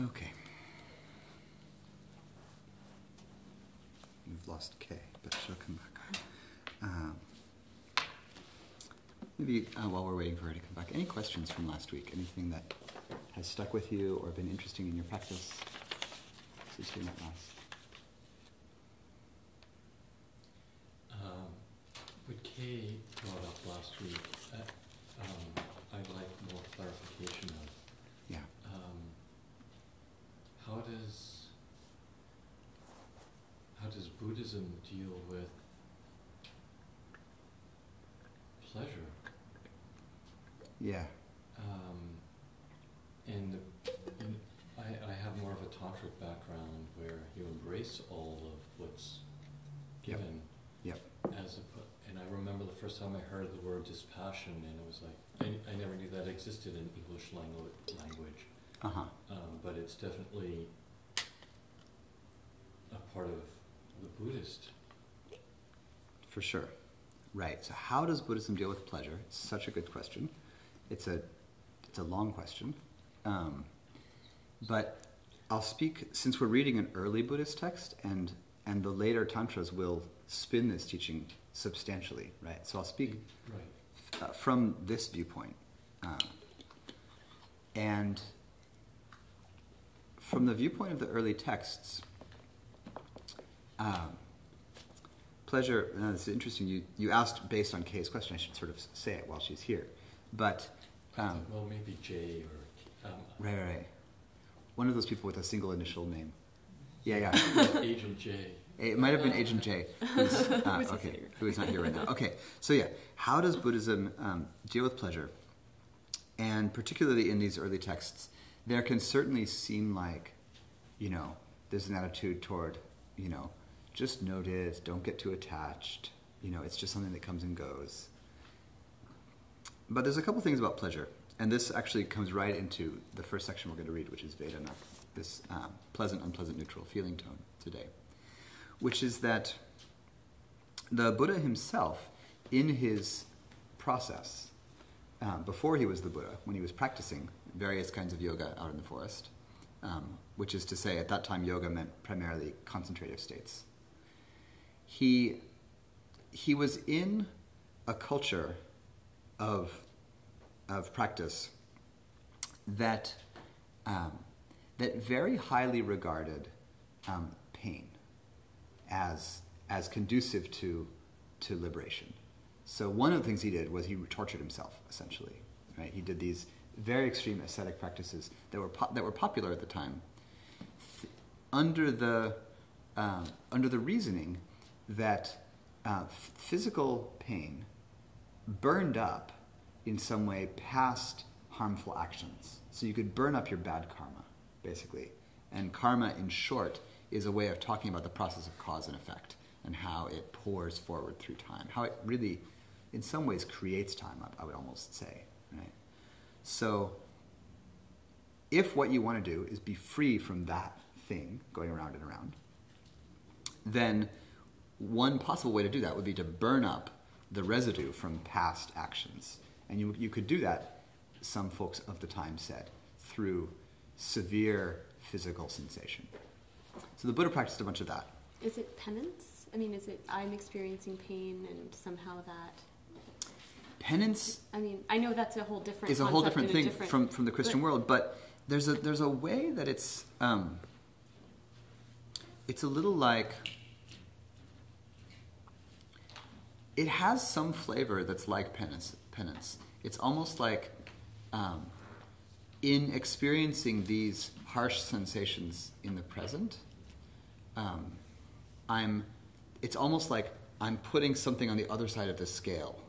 Okay. You've lost K, but she'll come back. Maybe while we're waiting for her to come back, any questions from last week? Anything that has stuck with you or been interesting in your practice since we met last? What Kay brought up last week, I'd like more clarification of. Yeah. How does Buddhism deal with pleasure? Yeah. I have more of a tantric background where you embrace all of what's given. Yep. And I remember the first time I heard the word dispassion, and it was like I never knew that existed in English language. But it's definitely a part of the Buddhist. For sure. Right. So how does Buddhism deal with pleasure? It's such a good question. It's a long question. But I'll speak, since we're reading an early Buddhist text, and the later Tantras will spin this teaching substantially, right? So I'll speak from this viewpoint. And from the viewpoint of the early texts, pleasure, this is interesting, you asked based on Kay's question, I should sort of say it while she's here. But well, maybe J or... Right. One of those people with a single initial name. Yeah. Agent J. It might have been Agent J, who's not here right now. Okay, so yeah, how does Buddhism deal with pleasure? And particularly in these early texts, there can certainly seem like, there's an attitude toward, just note it, don't get too attached, it's just something that comes and goes. But there's a couple things about pleasure, and this actually comes right into the first section we're going to read, which is Vedana, this pleasant, unpleasant, neutral feeling tone today, which is that the Buddha himself, in his process, before he was the Buddha, when he was practicing various kinds of yoga out in the forest, which is to say, at that time, yoga meant primarily concentrative states. He was in a culture of practice that very highly regarded pain as conducive to liberation. So one of the things he did was he tortured himself, essentially. Right? He did these very extreme ascetic practices that were popular at the time, under the reasoning that physical pain burned up in some way past harmful actions. So you could burn up your bad karma, basically. And karma, in short, is a way of talking about the process of cause and effect and how it pours forward through time, how it really, in some ways, creates time, I would almost say. Right? So if what you want to do is be free from that thing going around and around, then one possible way to do that would be to burn up the residue from past actions. And you could do that, some folks of the time said, through severe physical sensation. So the Buddha practiced a bunch of that. Is it penance? I mean, is it I'm experiencing pain and somehow that... Penance... I mean, I know that's a whole different is a whole different thing from the Christian world, but there's a way that it's a little like... It has some flavor that's like penance. It's almost like in experiencing these harsh sensations in the present, it's almost like I'm putting something on the other side of the scale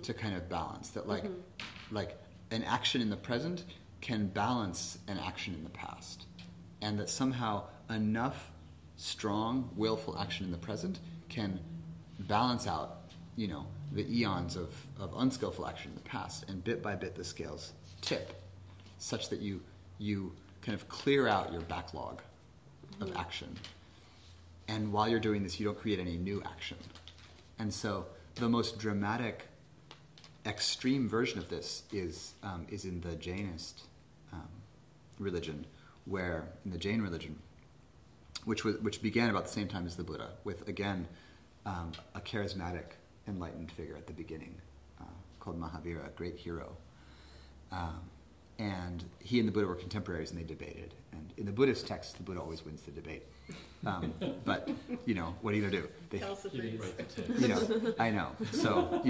to kind of balance. That like an action in the present can balance an action in the past. And that somehow enough strong, willful action in the present can balance out the eons of unskillful action in the past, and bit by bit the scales tip, such that you kind of clear out your backlog of action. And while you're doing this, you don't create any new action. And so the most dramatic, extreme version of this is in the Jainist religion, where in the Jain religion, which began about the same time as the Buddha, with again a charismatic, enlightened figure at the beginning called Mahavira, a great hero. And he and the Buddha were contemporaries, and they debated. And in the Buddhist text, the Buddha always wins the debate. But what are you gonna do? Tell us the You didn't truth. write the text. I know. So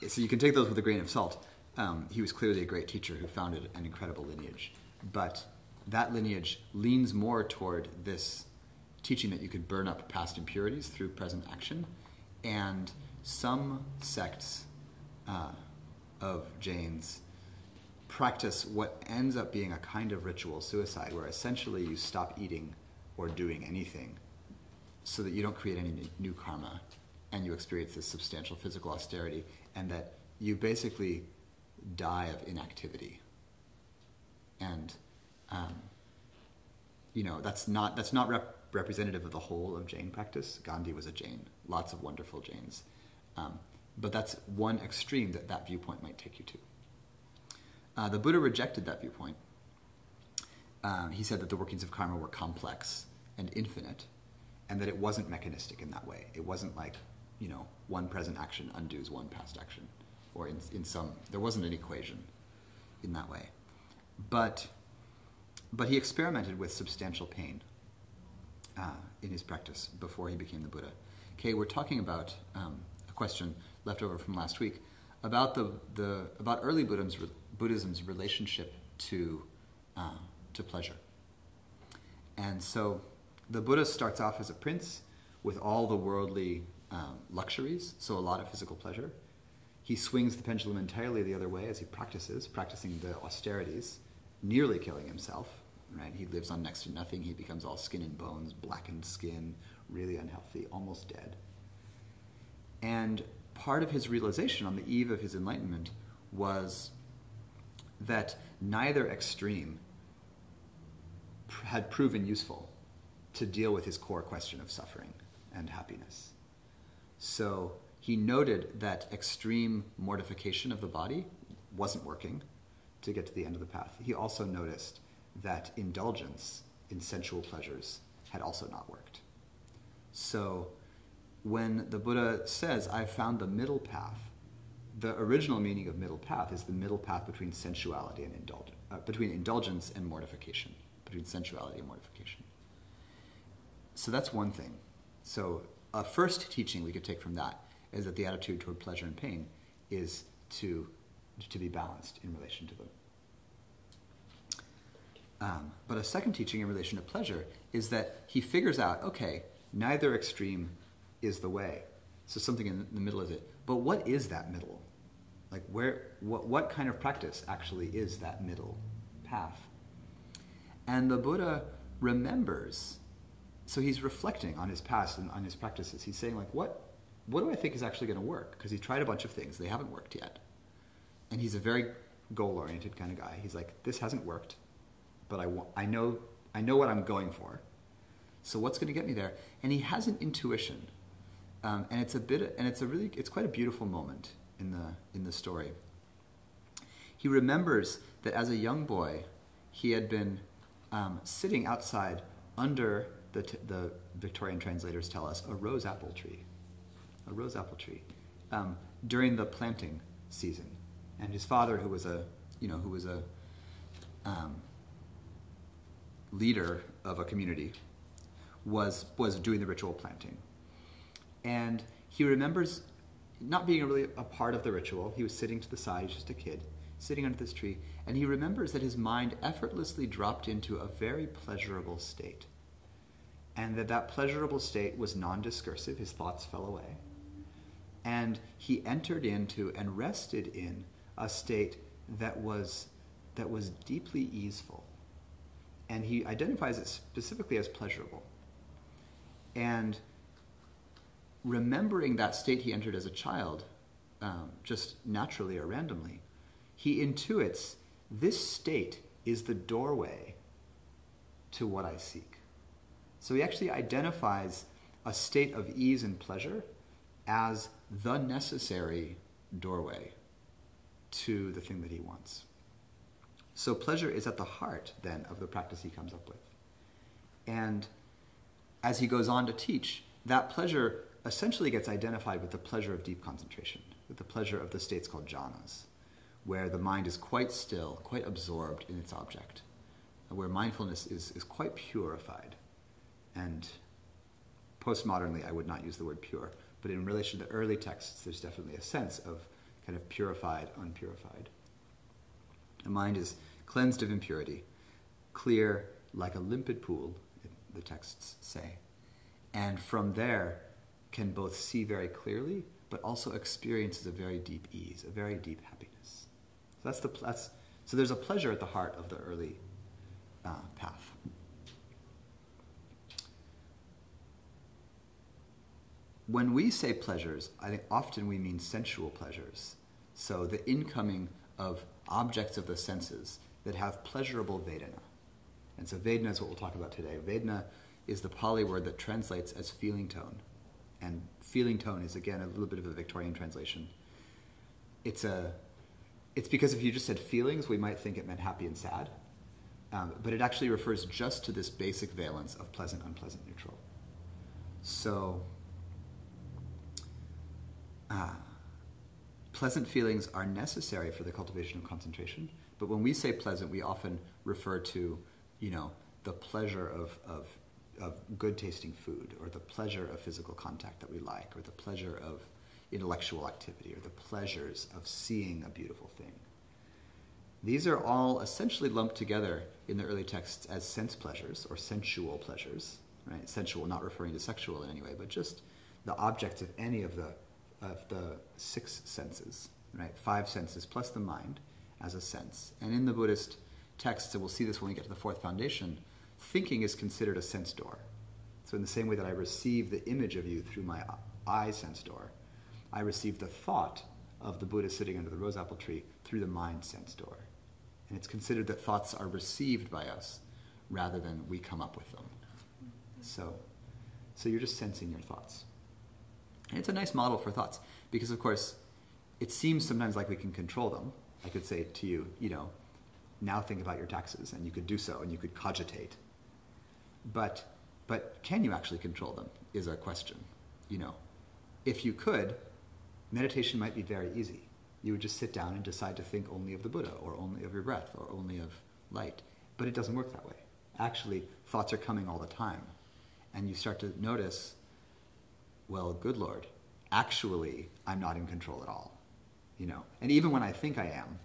so you can take those with a grain of salt. He was clearly a great teacher who founded an incredible lineage, but that lineage leans more toward this teaching that you could burn up past impurities through present action, and some sects of Jains practice what ends up being a kind of ritual suicide, where essentially you stop eating or doing anything so that you don't create any new karma, and you experience this substantial physical austerity, and that you basically die of inactivity. And that's not representative of the whole of Jain practice. Gandhi was a Jain, lots of wonderful Jains, but that's one extreme that viewpoint might take you to. The Buddha rejected that viewpoint. He said that the workings of karma were complex and infinite, and that it wasn't mechanistic in that way. It wasn't like, one present action undoes one past action, or there wasn't an equation in that way. But he experimented with substantial pain in his practice before he became the Buddha. Okay, we're talking about a question left over from last week about about early Buddhism's relationship to pleasure. And so the Buddha starts off as a prince with all the worldly luxuries, so a lot of physical pleasure. He swings the pendulum entirely the other way as he practicing the austerities, nearly killing himself. Right? He lives on next to nothing. He becomes all skin and bones, blackened skin, really unhealthy, almost dead. And part of his realization on the eve of his enlightenment was that neither extreme had proven useful to deal with his core question of suffering and happiness. So he noted that extreme mortification of the body wasn't working to get to the end of the path. He also noticed that indulgence in sensual pleasures had also not worked. So when the Buddha says, "I've found the middle path," the original meaning of middle path is the middle path between sensuality and between indulgence and mortification, between sensuality and mortification. So that's one thing. So a first teaching we could take from that is that the attitude toward pleasure and pain is to be balanced in relation to them. But a second teaching in relation to pleasure is that he figures out, okay, neither extreme is the way. So something in the middle is it. But what is that middle? Like what kind of practice actually is that middle path? And the Buddha remembers, so he's reflecting on his past and on his practices. He's saying, like, what do I think is actually going to work? Because he tried a bunch of things. They haven't worked yet. And he's a very goal-oriented kind of guy. He's like, this hasn't worked, but I know what I'm going for. So what's going to get me there? And he has an intuition, and it's quite a beautiful moment in the story. He remembers that as a young boy, he had been sitting outside under the Victorian translators tell us a rose apple tree during the planting season, and his father, who was a leader of a community, was doing the ritual planting. And he remembers not being really a part of the ritual. He was sitting to the side, just a kid, sitting under this tree, and he remembers that his mind effortlessly dropped into a very pleasurable state. And that pleasurable state was non-discursive. His thoughts fell away. And he entered into and rested in a state that was deeply easeful. And he identifies it specifically as pleasurable. And remembering that state he entered as a child, just naturally or randomly, he intuits this state is the doorway to what I seek. So he actually identifies a state of ease and pleasure as the necessary doorway to the thing that he wants. So pleasure is at the heart, then, of the practice he comes up with. And as he goes on to teach, that pleasure essentially gets identified with the pleasure of deep concentration, with the pleasure of the states called jhanas, where the mind is quite still, quite absorbed in its object, where mindfulness is quite purified. And postmodernly, I would not use the word pure, but in relation to the early texts, there's definitely a sense of kind of purified, unpurified. The mind is cleansed of impurity, clear like a limpid pool, the texts say, and from there can both see very clearly, but also experiences a very deep ease, a very deep happiness. So there's a pleasure at the heart of the early path. When we say pleasures, I think often we mean sensual pleasures. So the incoming of objects of the senses that have pleasurable Vedana. And so Vedana is what we'll talk about today. Vedana is the Pali word that translates as feeling tone. And feeling tone is, again, a little bit of a Victorian translation. It's because if you just said feelings, we might think it meant happy and sad. But it actually refers just to this basic valence of pleasant, unpleasant, neutral. So pleasant feelings are necessary for the cultivation of concentration, but when we say pleasant, we often refer to, the pleasure of good tasting food, or the pleasure of physical contact that we like, or the pleasure of intellectual activity, or the pleasures of seeing a beautiful thing. These are all essentially lumped together in the early texts as sense pleasures, or sensual pleasures, right? Sensual, not referring to sexual in any way, but just the objects of any of the six senses, right? 5 senses plus the mind as a sense. And in the Buddhist texts, and we'll see this when we get to the fourth foundation, thinking is considered a sense door. So in the same way that I receive the image of you through my eye sense door, I receive the thought of the Buddha sitting under the rose apple tree through the mind sense door. And it's considered that thoughts are received by us rather than we come up with them. So you're just sensing your thoughts. And it's a nice model for thoughts because, of course, it seems sometimes like we can control them. I could say to you, now think about your taxes, and you could do so, and you could cogitate. But can you actually control them is a question. If you could, meditation might be very easy. You would just sit down and decide to think only of the Buddha, or only of your breath, or only of light. But it doesn't work that way. Actually, thoughts are coming all the time. And you start to notice, well, good Lord, actually, I'm not in control at all. And even when I think I am,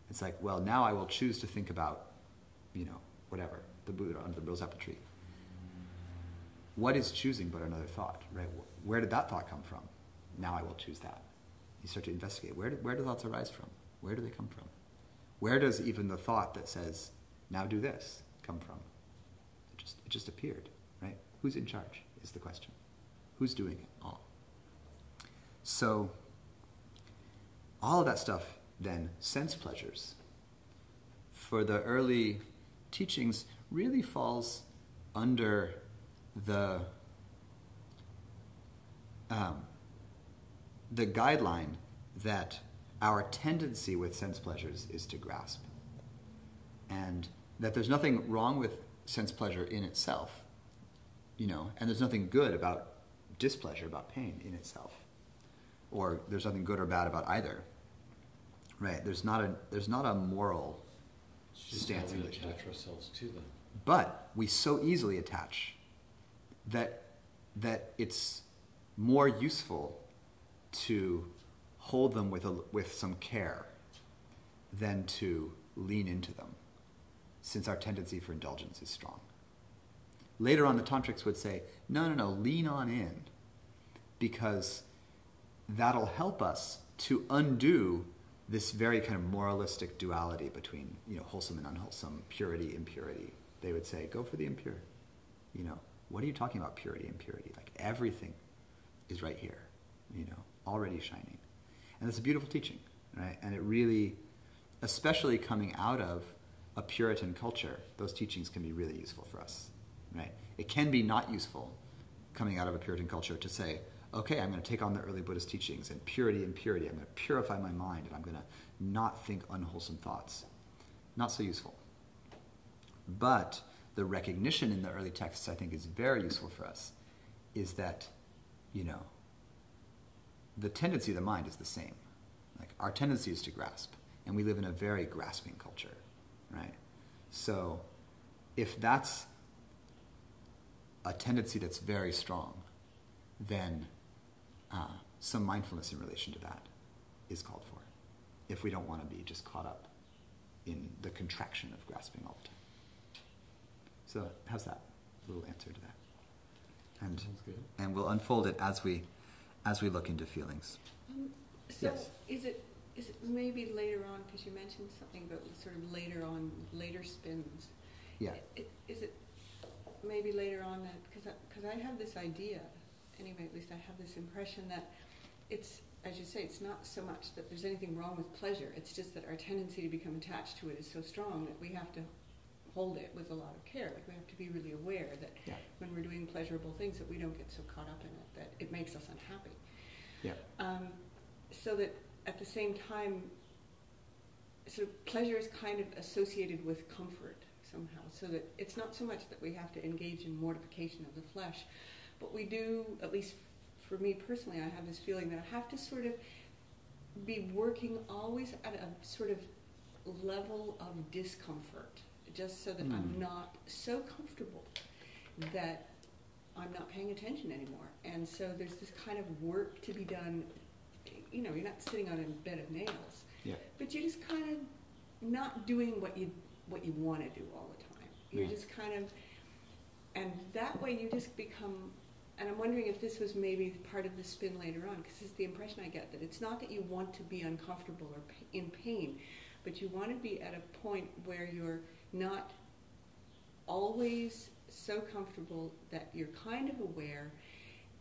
it's like, well, now I will choose to think about, whatever, the Buddha under the rose apple tree. What is choosing but another thought, right? Where did that thought come from? Now I will choose that. You start to investigate. Where do thoughts arise from? Where do they come from? Where does even the thought that says, now do this, come from? It just appeared, right? Who's in charge is the question. Who's doing it all? So all of that stuff, then, sense pleasures, for the early teachings, really falls under the guideline that our tendency with sense pleasures is to grasp. And that there's nothing wrong with sense pleasure in itself, and there's nothing good about displeasure, about pain in itself. Or there's nothing good or bad about either. Right? There's not a moral stance in which we attach ourselves to them. But we so easily attach that it's more useful to hold them with some care than to lean into them, since our tendency for indulgence is strong. Later on, the tantrics would say, no, lean on in, because that'll help us to undo this very kind of moralistic duality between, wholesome and unwholesome, purity, impurity. They would say, go for the impure. What are you talking about, purity, impurity? Like, everything is right here, already shining. And it's a beautiful teaching, right? And it really, especially coming out of a Puritan culture, those teachings can be really useful for us, right? It can be not useful coming out of a Puritan culture to say, okay, I'm going to take on the early Buddhist teachings and purity. I'm going to purify my mind, and I'm going to not think unwholesome thoughts. Not so useful. But the recognition in the early texts, I think, is very useful for us, is that, the tendency of the mind is the same. Like, our tendency is to grasp, and we live in a very grasping culture, right? So if that's a tendency that's very strong, then some mindfulness in relation to that is called for, if we don't want to be just caught up in the contraction of grasping all the time. So how's that little answer to that? And Sounds good. And we'll unfold it as we look into feelings. So Yes. is it maybe later on, because you mentioned something about sort of later spins. Yeah. Is it maybe later on that, because I have this idea, anyway, at least I have this impression that it's, as you say, it's not so much that there's anything wrong with pleasure, it's just that our tendency to become attached to it is so strong that we have to hold it with a lot of care. Like, we have to be really aware that when we're doing pleasurable things that we don't get so caught up in it that it makes us unhappy. Yeah. So that at the same time, sort of pleasure is kind of associated with comfort somehow, so that it's not so much that we have to engage in mortification of the flesh, but we do, at least for me personally, I have this feeling that I have to sort of be working always at a sort of level of discomfort, just so that I'm not so comfortable that I'm not paying attention anymore. And so there's this kind of work to be done. You're not sitting on a bed of nails, but you're just kind of not doing what you want to do all the time. You're just kind of, and that way you just become. And I'm wondering if this was maybe part of the spin later on, because it's the impression I get that it's not that you want to be uncomfortable or in pain, but you want to be at a point where you're not always so comfortable that you're kind of aware,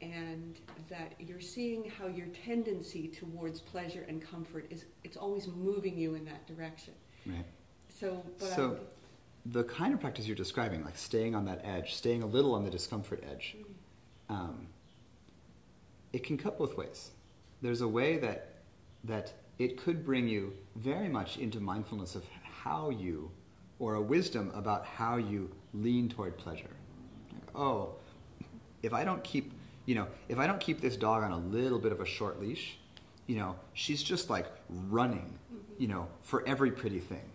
and that you're seeing how your tendency towards pleasure and comfort it's always moving you in that direction. Right. So the kind of practice you're describing, like staying on that edge, staying a little on the discomfort edge, it can cut both ways. There's a way that it could bring you very much into mindfulness of how you, or a wisdom about how you lean toward pleasure. Like, if I don't keep this dog on a little bit of a short leash, she's just like running, for every pretty thing.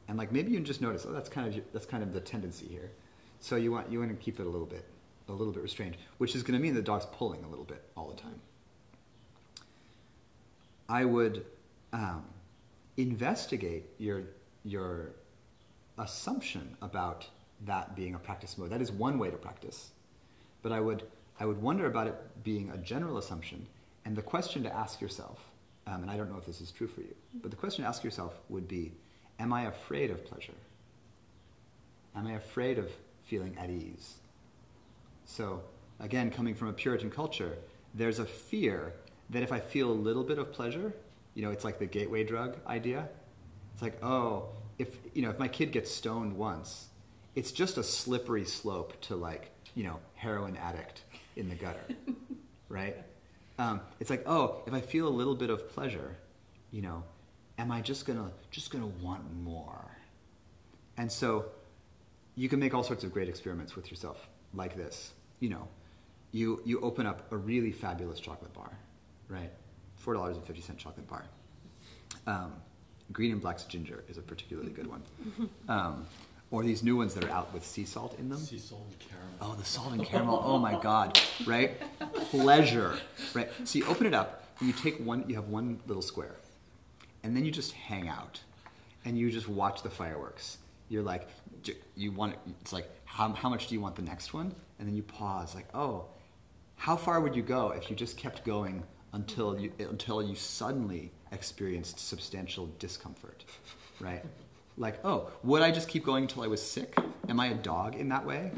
And like, maybe you can just notice, that's kind of the tendency here. So you want to keep it a little bit restrained, which is going to mean the dog's pulling a little bit all the time. I would investigate your assumption about that being a practice mode. That is one way to practice. But I would wonder about it being a general assumption, and the question to ask yourself, and I don't know if this is true for you, but the question to ask yourself would be, am I afraid of pleasure? Am I afraid of feeling at ease? So, again, coming from a Puritan culture, there's a fear that if I feel a little bit of pleasure, it's like the gateway drug idea. It's like, if my kid gets stoned once, it's just a slippery slope to like, heroin addict in the gutter, right? It's like, if I feel a little bit of pleasure, am I just gonna want more? And so you can make all sorts of great experiments with yourself like this. You open up a really fabulous chocolate bar, right? $4.50 chocolate bar. Green and Black's ginger is a particularly good one. Or these new ones that are out with sea salt in them. Sea salt and caramel. Oh, the salt and caramel. Oh my God, right? Pleasure, right? So you open it up and you have one little square, and then you just hang out and you just watch the fireworks. You're like, it's like, how much do you want the next one? And then you pause, like, how far would you go if you just kept going until you suddenly experienced substantial discomfort, right? Like, would I just keep going until I was sick? Am I a dog in that way?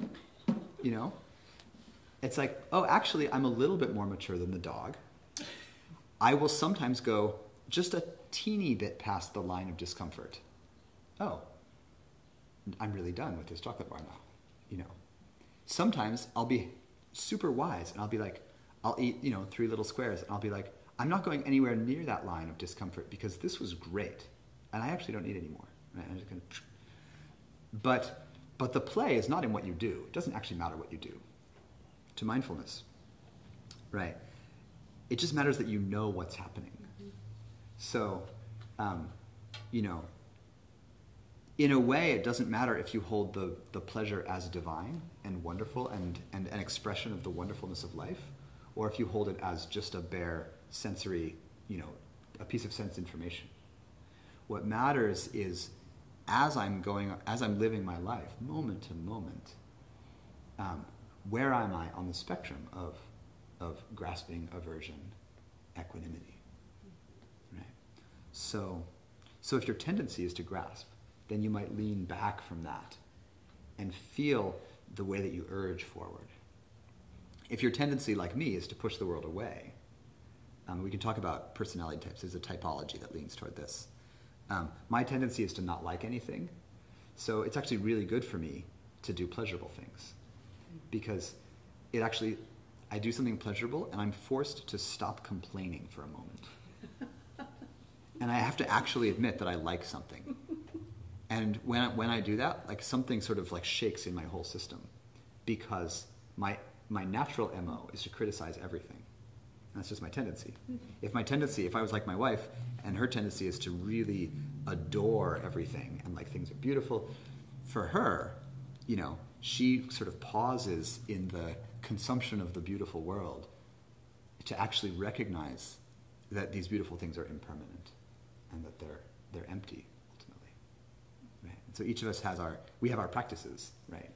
It's like, actually, I'm a little bit more mature than the dog. I will sometimes go just a teeny bit past the line of discomfort. I'm really done with this chocolate bar now. Sometimes I'll be super wise and I'll be like, I'll eat, 3 little squares, and I'll be like, I'm not going anywhere near that line of discomfort because this was great, and I actually don't need any more. Right? I'm just gonna... But the play is not in what you do. It doesn't actually matter what you do. To mindfulness, right? It just matters that you know what's happening. So, in a way, it doesn't matter if you hold the pleasure as divine and wonderful and an expression of the wonderfulness of life, or if you hold it as just a bare sensory, a piece of sense information. What matters is as I'm living my life, moment to moment, where am I on the spectrum of grasping, aversion, equanimity, right? So if your tendency is to grasp, then you might lean back from that and feel the way that you urge forward. If your tendency, like me, is to push the world away, we can talk about personality types. There's a typology that leans toward this. My tendency is to not like anything, so it's actually really good for me to do pleasurable things, because I do something pleasurable and I'm forced to stop complaining for a moment. And I have to actually admit that I like something. And when I do that, like something sort of like shakes in my whole system, because my natural MO is to criticize everything. That's just my tendency. If I was like my wife, and her tendency is to really adore everything and like things are beautiful, for her, she sort of pauses in the consumption of the beautiful world to actually recognize that these beautiful things are impermanent and that they're empty ultimately. Right? And so each of us have our practices, right?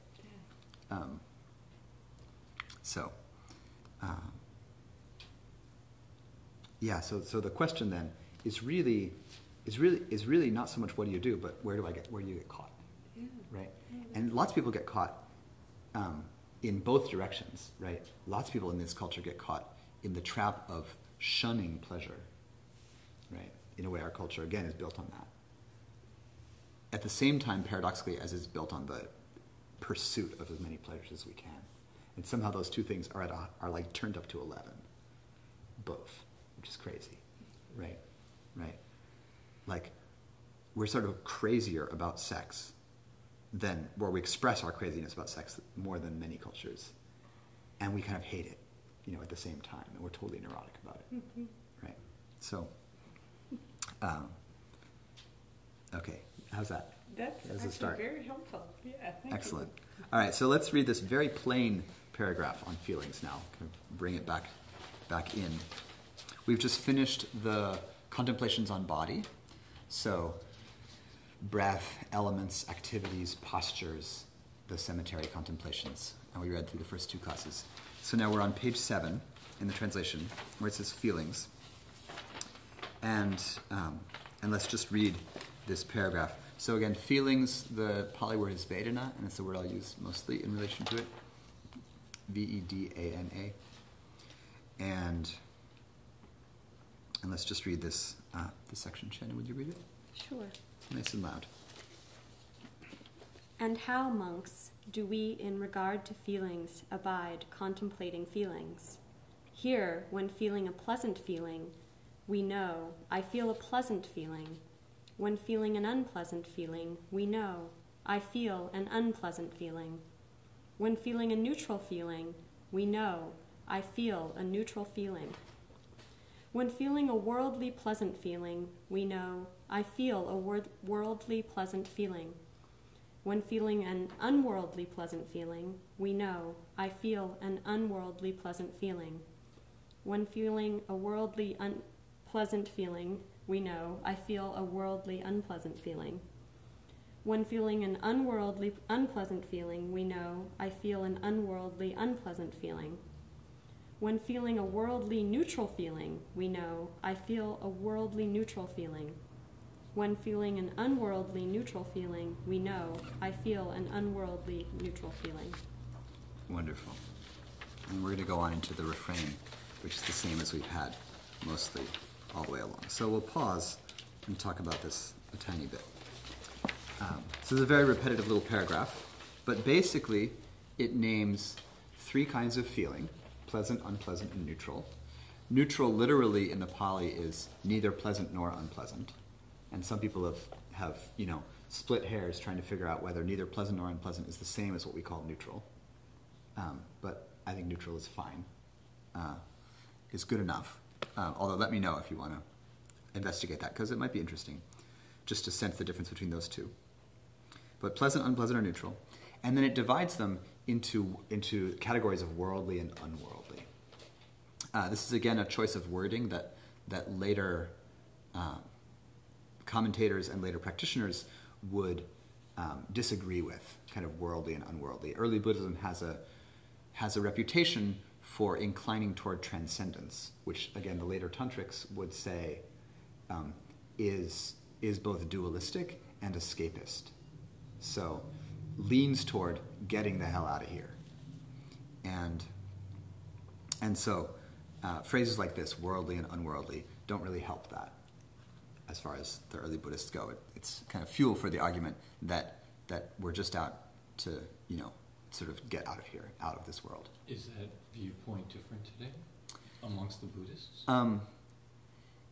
So the question then is really not so much what do you do, but where do you get caught, right? And lots of people get caught in both directions, right? Lots of people in this culture get caught in the trap of shunning pleasure, right? In a way, our culture again is built on that. At the same time, paradoxically, as is built on the pursuit of as many pleasures as we can, and somehow those two things are like turned up to 11, both. Which is crazy, right? Like, we're sort of crazier about sex where we express our craziness about sex more than many cultures. And we kind of hate it, at the same time. And we're totally neurotic about it, right? So, okay, how's that? That's a start. Very helpful. Yeah, Excellent. All right, so let's read this very plain paragraph on feelings now. Kind of bring it back in. We've just finished the contemplations on body. So breath, elements, activities, postures, the cemetery contemplations. And we read through the first 2 classes. So now we're on page 7 in the translation where it says feelings. And let's just read this paragraph. So again, feelings, the Pali word is Vedana, and it's the word I'll use mostly in relation to it. Vedana. And let's just read this section. Shannon, would you read it? Sure. Nice and loud. And how, monks, do we, in regard to feelings, abide contemplating feelings? Here, when feeling a pleasant feeling, we know, I feel a pleasant feeling. When feeling an unpleasant feeling, we know, I feel an unpleasant feeling. When feeling a neutral feeling, we know, I feel a neutral feeling. When feeling a worldly pleasant feeling, we know, I feel a worldly pleasant feeling. When feeling an unworldly pleasant feeling, we know, I feel an unworldly pleasant feeling. When feeling a worldly unpleasant feeling, we know, I feel a worldly unpleasant feeling. When feeling an unworldly unpleasant feeling, we know, I feel an unworldly unpleasant feeling. When feeling a worldly neutral feeling, we know, I feel a worldly neutral feeling. When feeling an unworldly neutral feeling, we know, I feel an unworldly neutral feeling. Wonderful. And we're going to go on into the refrain, which is the same as we've had mostly all the way along. So we'll pause and talk about this a tiny bit. So it's a very repetitive little paragraph, but basically it names 3 kinds of feeling: pleasant, unpleasant, and neutral. Neutral literally in the Pali is neither pleasant nor unpleasant. And some people have split hairs trying to figure out whether neither pleasant nor unpleasant is the same as what we call neutral. But I think neutral is fine. Is good enough. Although let me know if you want to investigate that, because it might be interesting just to sense the difference between those two. But pleasant, unpleasant, or neutral. And then it divides them into categories of worldly and unworldly. This is again a choice of wording that later commentators and later practitioners would disagree with, kind of worldly and unworldly. Early Buddhism has a reputation for inclining toward transcendence, which again the later tantrics would say is both dualistic and escapist. So leans toward getting the hell out of here. And so phrases like this, worldly and unworldly, don't really help that as far as the early Buddhists go. It's kind of fuel for the argument that we're just out to, sort of get out of here, out of this world. Is that viewpoint different today amongst the Buddhists?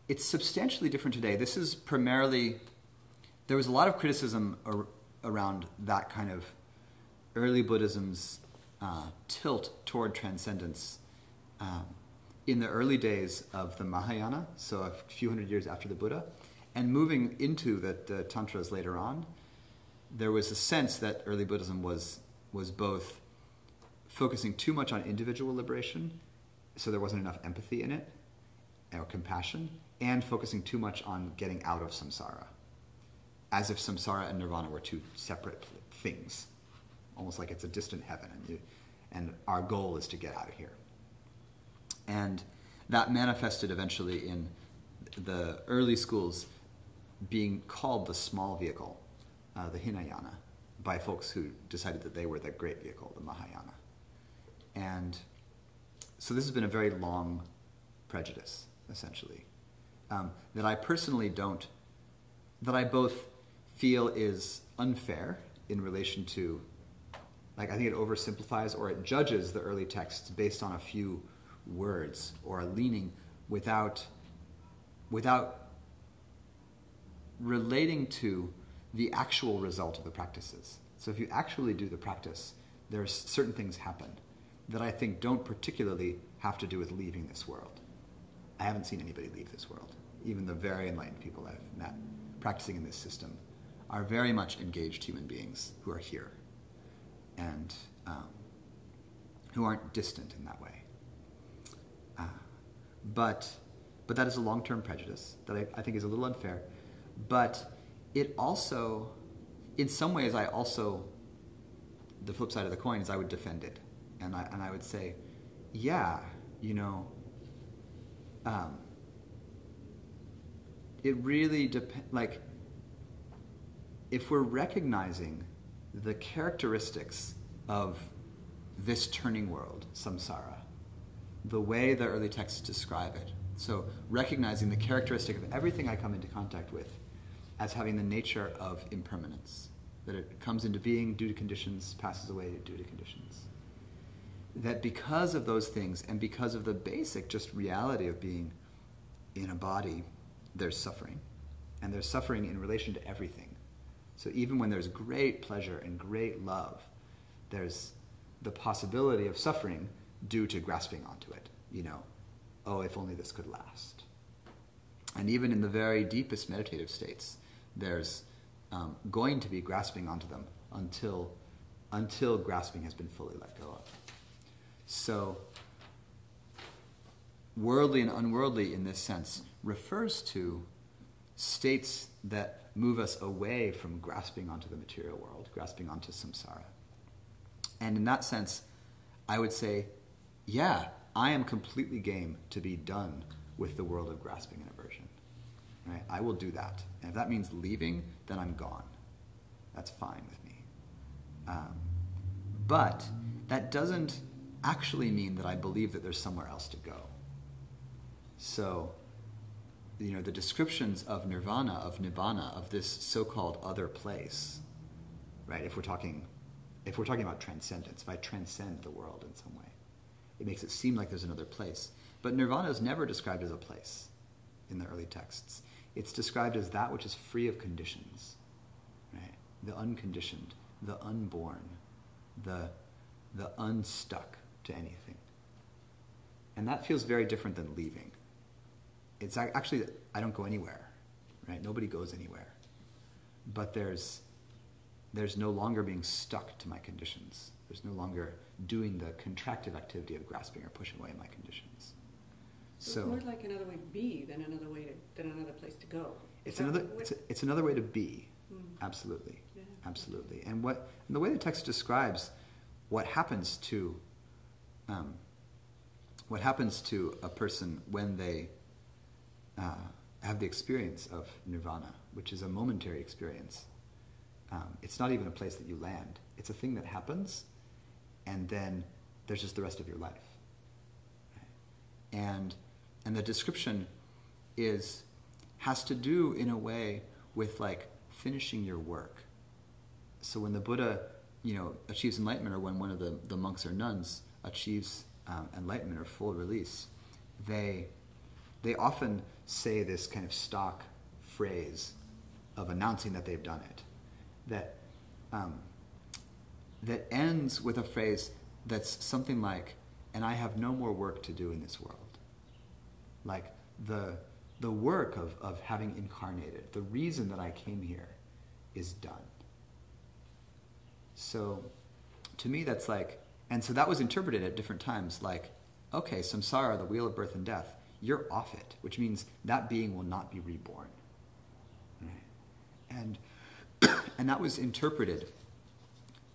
It's substantially different today. This is primarily, there was a lot of criticism around that kind of early Buddhism's tilt toward transcendence in the early days of the Mahayana, so a few hundred years after the Buddha, and moving into the Tantras later on. There was a sense that early Buddhism was both focusing too much on individual liberation, so there wasn't enough empathy in it, or compassion, and focusing too much on getting out of samsara, as if samsara and nirvana were two separate things, almost like it's a distant heaven, and our goal is to get out of here. And that manifested eventually in the early schools being called the small vehicle, the Hinayana, by folks who decided that they were the great vehicle, the Mahayana. And so this has been a very long prejudice, essentially, that I personally that I both feel is unfair in relation to, I think it oversimplifies or it judges the early texts based on a few words or a leaning without relating to the actual result of the practices. So if you actually do the practice, there's certain things happen that I think don't particularly have to do with leaving this world. I haven't seen anybody leave this world. Even the very enlightened people I've met practicing in this system are very much engaged human beings who are here and who aren't distant in that way. But that is a long-term prejudice that I think is a little unfair. But it also, in some ways, the flip side of the coin is I would defend it. And I would say, yeah, it really depends, if we're recognizing the characteristics of this turning world, samsara, the way the early texts describe it, so recognizing the characteristic of everything I come into contact with as having the nature of impermanence, that it comes into being due to conditions, passes away due to conditions. That because of those things and because of the basic just reality of being in a body, there's suffering. And there's suffering in relation to everything. So even when there's great pleasure and great love, there's the possibility of suffering due to grasping onto it. Oh, if only this could last. And even in the very deepest meditative states, there's going to be grasping onto them until grasping has been fully let go of. So, worldly and unworldly in this sense refers to states that move us away from grasping onto the material world, grasping onto samsara. And in that sense, I would say, yeah, I am completely game to be done with the world of grasping and aversion. Right? I will do that. And if that means leaving, then I'm gone. That's fine with me. But that doesn't actually mean that I believe that there's somewhere else to go. So, the descriptions of nirvana, of nibbana, of this so-called other place, right? If we're talking about transcendence, if I transcend the world in some way, It makes it seem like there's another place. But nirvana is never described as a place in the early texts. It's described as that which is free of conditions, right? The unconditioned, the unborn, the unstuck to anything. And that feels very different than leaving. It's actually, I don't go anywhere, right? Nobody goes anywhere. But there's no longer being stuck to my conditions. There's no longer doing the contractive activity of grasping or pushing away my conditions. So it's more like another way to be than another place to go. It's another way to be. Absolutely, yeah. Absolutely. And the way the text describes what happens to a person when they have the experience of nirvana, which is a momentary experience. It's not even a place that you land. It's a thing that happens, and then there's just the rest of your life. Right? And the description has to do in a way with like finishing your work. So when the Buddha, achieves enlightenment, or when one of the monks or nuns achieves enlightenment or full release, they often say this kind of stock phrase of announcing that they've done it, that ends with a phrase that's something like, "And I have no more work to do in this world." Like the work of having incarnated, the reason that I came here is done. So to me that's like, and so that was interpreted at different times like, okay, samsara, the wheel of birth and death, you're off it, which means that being will not be reborn. Right? And that was interpreted,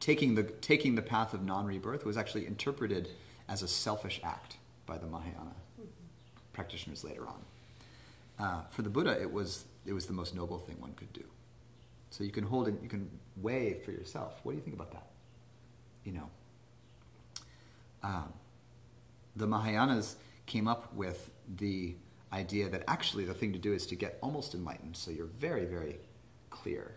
taking the path of non-rebirth was actually interpreted as a selfish act by the Mahayana practitioners later on. For the Buddha, it was the most noble thing one could do. So you can weigh for yourself. What do you think about that? The Mahayanas came up with the idea that actually the thing to do is to get almost enlightened, so you're very, very clear.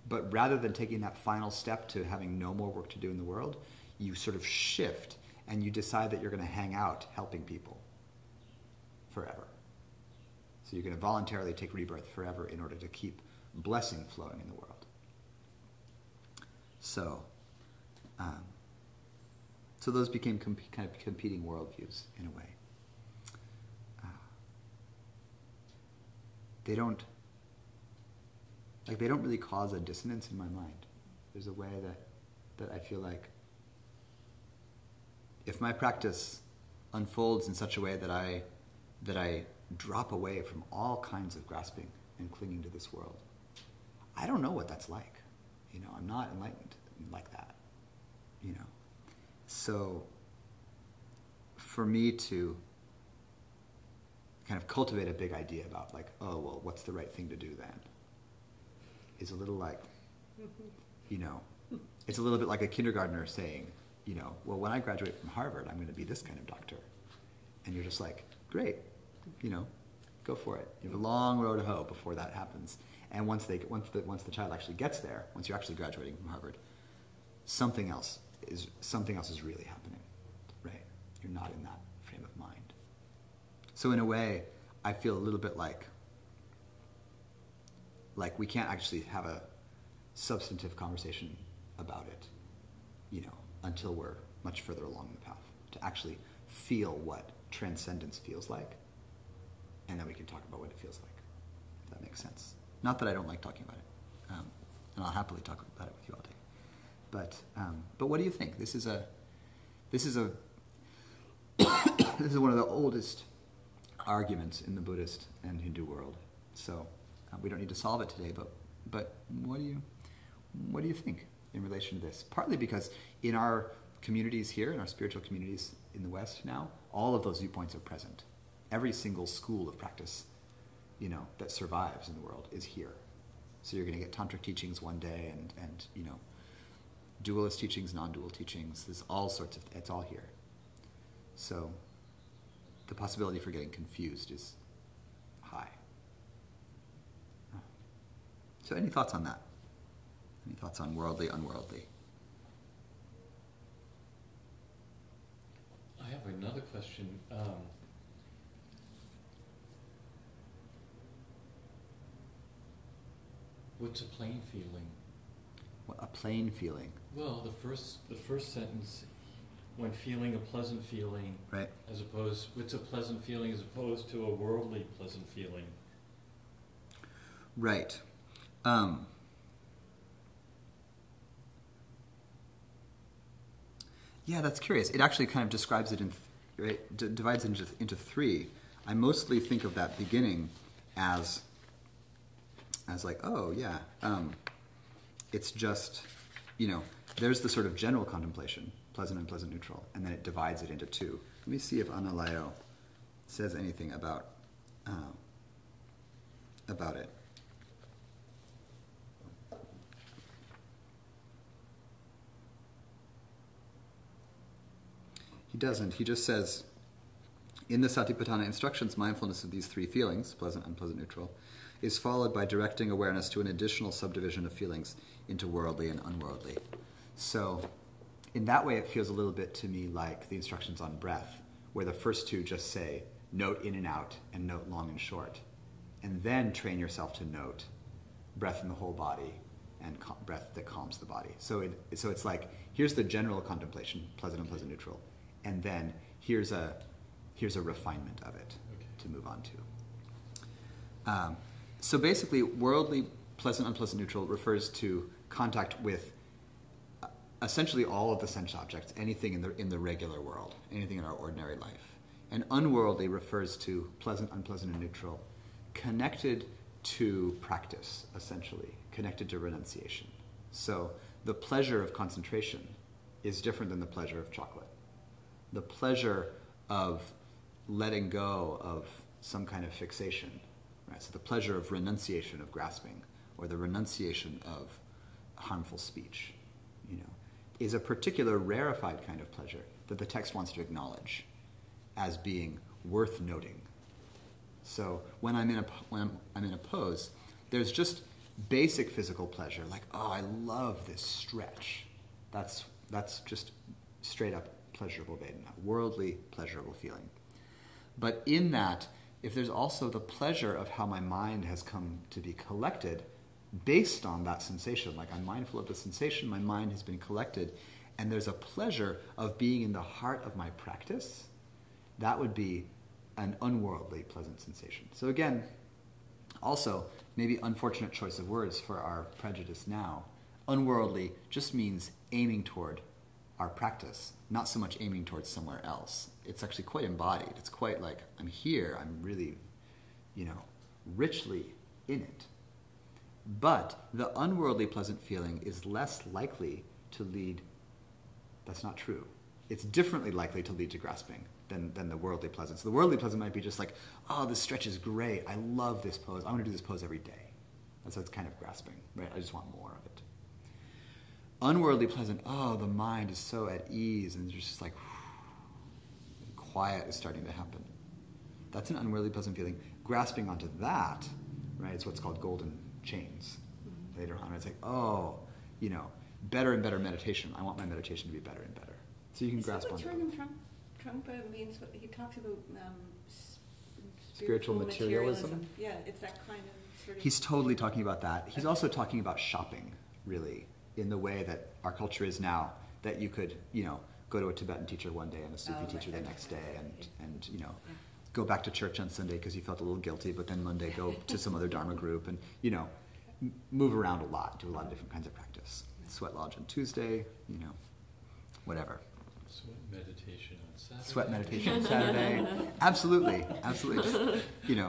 But rather than taking that final step to having no more work to do in the world, you sort of shift and you decide that you're going to hang out helping people forever. So you're going to voluntarily take rebirth forever in order to keep blessing flowing in the world. So those became kind of competing worldviews in a way. They don't really cause a dissonance in my mind. There's a way that I feel like if my practice unfolds in such a way that I drop away from all kinds of grasping and clinging to this world, I don't know what that's like. I'm not enlightened like that. So for me to kind of cultivate a big idea about like, oh, well, what's the right thing to do then? Is a little like, it's a little bit like a kindergartner saying, well, when I graduate from Harvard, I'm going to be this kind of doctor. And you're just like, great, go for it. You have a long road to hoe before that happens. And once the child actually gets there, once you're actually graduating from Harvard, something else is really happening, right? You're not in that frame of mind. So in a way, I feel a little bit like we can't actually have a substantive conversation about it, until we're much further along the path, to actually feel what transcendence feels like, and then we can talk about what it feels like, if that makes sense. Not that I don't like talking about it, and I'll happily talk about it with you all day. But what do you think? This is one of the oldest arguments in the Buddhist and Hindu world. So we don't need to solve it today. But what do you think in relation to this? Partly because in our communities here, in our spiritual communities in the West now, all of those viewpoints are present. Every single school of practice, that survives in the world is here. So you're going to get tantric teachings one day, and dualist teachings, non-dual teachings. There's all sorts of. It's all here. So the possibility for getting confused is high. So any thoughts on that? Any thoughts on worldly, unworldly? I have another question. What's a plain feeling? What, a plain feeling? Well, the first sentence, when feeling a pleasant feeling, right? What's a pleasant feeling as opposed to a worldly pleasant feeling? Right. Yeah, that's curious. It actually kind of describes it divides it into three. I mostly think of that beginning as like, oh yeah, it's just, there's the sort of general contemplation, pleasant, unpleasant, neutral, and then it divides it into two. Let me see if Analayo says anything about it. He doesn't. He just says, in the Satipaṭṭhāna instructions, mindfulness of these three feelings, pleasant, unpleasant, neutral, is followed by directing awareness to an additional subdivision of feelings into worldly and unworldly. So, in that way, it feels a little bit to me like the instructions on breath, where the first two just say, note in and out, and note long and short. And then train yourself to note breath in the whole body, and breath that calms the body. So it's like, here's the general contemplation, pleasant, unpleasant, neutral, and then here's a refinement of it to move on to. So basically, worldly, pleasant, unpleasant, neutral refers to contact with essentially all of the sense objects, anything in the regular world, anything in our ordinary life. And unworldly refers to pleasant, unpleasant, and neutral, connected to practice, essentially, connected to renunciation. So the pleasure of concentration is different than the pleasure of chocolate. The pleasure of letting go of some kind of fixation, right? So the pleasure of renunciation of grasping, or the renunciation of harmful speech, is a particular rarefied kind of pleasure that the text wants to acknowledge as being worth noting. So when I'm in a pose, there's just basic physical pleasure, like, oh, I love this stretch. That's just straight up pleasurable Vedana, worldly pleasurable feeling. But in that, if there's also the pleasure of how my mind has come to be collected based on that sensation, like I'm mindful of the sensation, my mind has been collected, and there's a pleasure of being in the heart of my practice, that would be an unworldly pleasant sensation. So again, also, maybe unfortunate choice of words for our prejudice now. Unworldly just means aiming toward our practice, not so much aiming towards somewhere else. It's actually quite embodied. It's quite like, I'm here, I'm really, richly in it. But the unworldly pleasant feeling is less likely to lead, that's not true. It's differently likely to lead to grasping than the worldly pleasant. So the worldly pleasant might be just like, oh, this stretch is great, I love this pose, I want to do this pose every day. And so it's kind of grasping, right? I just want more of it. Unworldly pleasant, oh, the mind is so at ease, and there's just like, quiet is starting to happen. That's an unworldly pleasant feeling. Grasping onto that, right, is what's called golden chains later on. It's like, oh, better and better meditation. I want my meditation to be better and better. So you can grasp onto it. Trungpa means what he talks about spiritual materialism. Yeah, it's that kind of sort of... He's totally talking about that. He's also talking about shopping, really, in the way that our culture is now, that you could, go to a Tibetan teacher one day and a Sufi teacher the next day, and go back to church on Sunday because you felt a little guilty, but then Monday go to some other Dharma group and, move around a lot, do a lot of different kinds of practice. Sweat lodge on Tuesday, whatever. Sweat meditation on Saturday. Sweat meditation on Saturday. Absolutely. Just,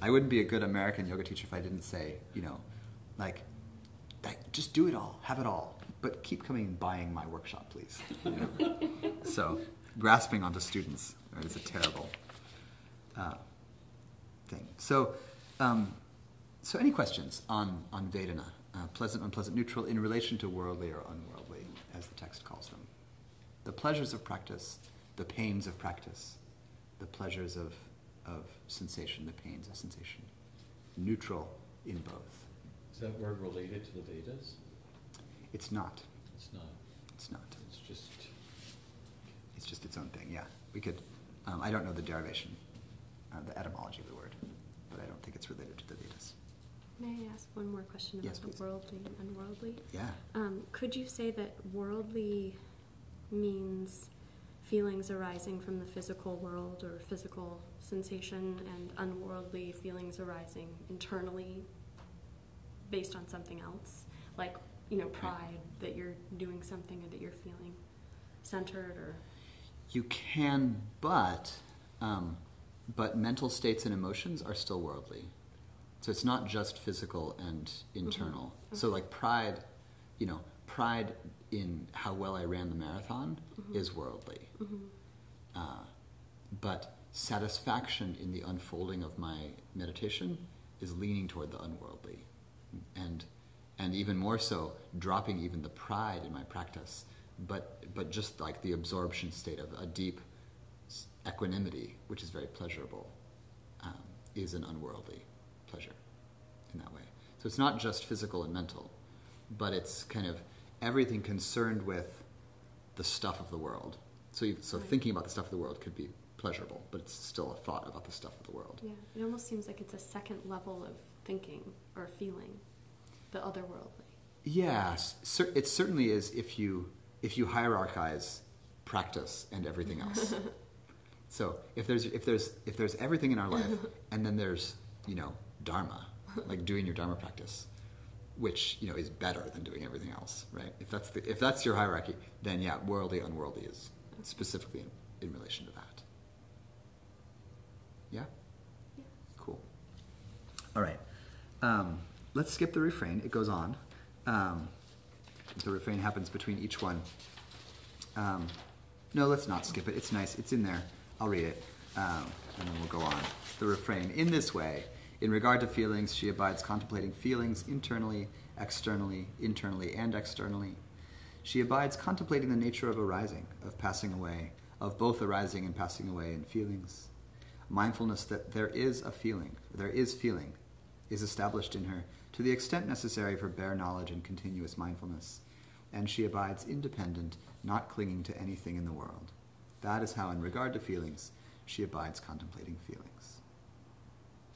I wouldn't be a good American yoga teacher if I didn't say, just do it all, have it all, but keep coming and buying my workshop, please. So, grasping onto students is a terrible thing. So any questions on Vedana, pleasant, unpleasant, neutral, in relation to worldly or unworldly, as the text calls them? The pleasures of practice, the pains of practice, the pleasures of sensation, the pains of sensation. Neutral in both. Is that word related to the Vedas? It's not. It's not. It's not. It's just... It's just its own thing. Yeah, we could. I don't know the derivation, the etymology of the word, but I don't think it's related to the Vedas. May I ask one more question about Yes, the worldly and unworldly? Yeah. Could you say that worldly means feelings arising from the physical world or physical sensation, and unworldly feelings arising internally based on something else? Like, pride that you're doing something or that you're feeling centered, or... You can, but mental states and emotions are still worldly. So it's not just physical and internal. Mm-hmm. Okay. So like pride, pride in how well I ran the marathon is worldly. Mm-hmm. But satisfaction in the unfolding of my meditation is leaning toward the unworldly. And even more so, dropping even the pride in my practice, but just like the absorption state of a deep equanimity, which is very pleasurable, is an unworldly pleasure in that way. So it's not just physical and mental, but it's kind of everything concerned with the stuff of the world. So thinking about the stuff of the world could be pleasurable, but it's still a thought about the stuff of the world. Yeah, it almost seems like it's a second level of thinking or feeling, the otherworldly. Yeah, it certainly is if you hierarchize practice and everything else. So if there's everything in our life, and then there's dharma, like doing your dharma practice, which is better than doing everything else, right? If that's your hierarchy, then yeah, worldly, unworldly is specifically in relation to that. Yeah? Yeah. Cool. All right. Let's skip the refrain. It goes on. The refrain happens between each one. No, let's not skip it. It's nice. It's in there. I'll read it, and then we'll go on. The refrain. In this way, in regard to feelings, she abides contemplating feelings internally, externally, and externally. She abides contemplating the nature of arising, of passing away, of both arising and passing away in feelings. Mindfulness that there is feeling, is established in her to the extent necessary for bare knowledge and continuous mindfulness, and she abides independent, not clinging to anything in the world. That is how, in regard to feelings, she abides contemplating feelings.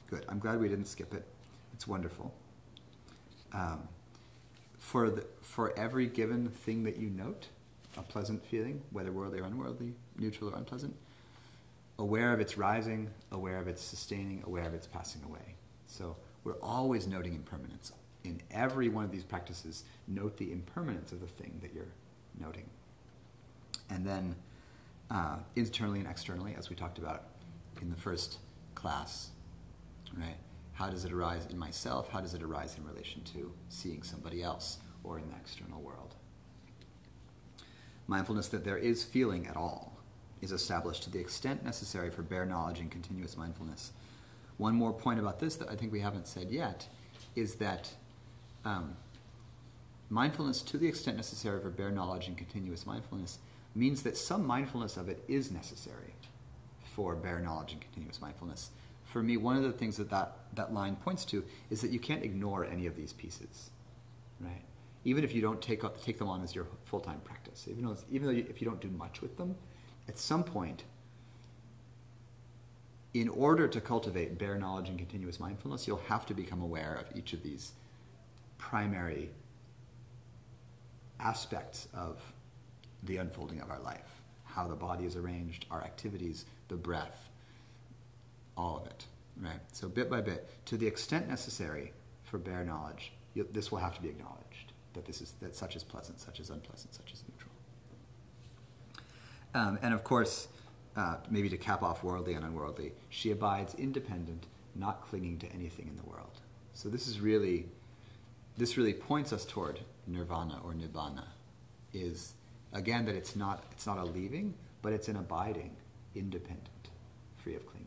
Good. I'm glad we didn't skip it. It's wonderful. For every given thing that you note, a pleasant feeling, whether worldly or unworldly, neutral or unpleasant, aware of its rising, aware of its sustaining, aware of its passing away. So we're always noting impermanence. In every one of these practices, note the impermanence of the thing that you're noting. And then internally and externally, as we talked about in the first class, right? How does it arise in myself? How does it arise in relation to seeing somebody else or in the external world? Mindfulness that there is feeling at all is established to the extent necessary for bare knowledge and continuous mindfulness. One more point about this that I think we haven't said yet is that mindfulness to the extent necessary for bare knowledge and continuous mindfulness means that some mindfulness of it is necessary for bare knowledge and continuous mindfulness. For me, one of the things that line points to is that you can't ignore any of these pieces, right? Even if you don't take them on as your full-time practice, even though if you don't do much with them, at some point, in order to cultivate bare knowledge and continuous mindfulness, you'll have to become aware of each of these primary aspects of the unfolding of our life. How the body is arranged, our activities, the breath, all of it, right? So bit by bit, to the extent necessary for bare knowledge, this will have to be acknowledged, that such is pleasant, such is unpleasant, such is neutral. And of course, maybe to cap off worldly and unworldly, she abides independent, not clinging to anything in the world. So this really points us toward nirvana or nibbana, is again that it's not a leaving, but it's an abiding, independent, free of clinging.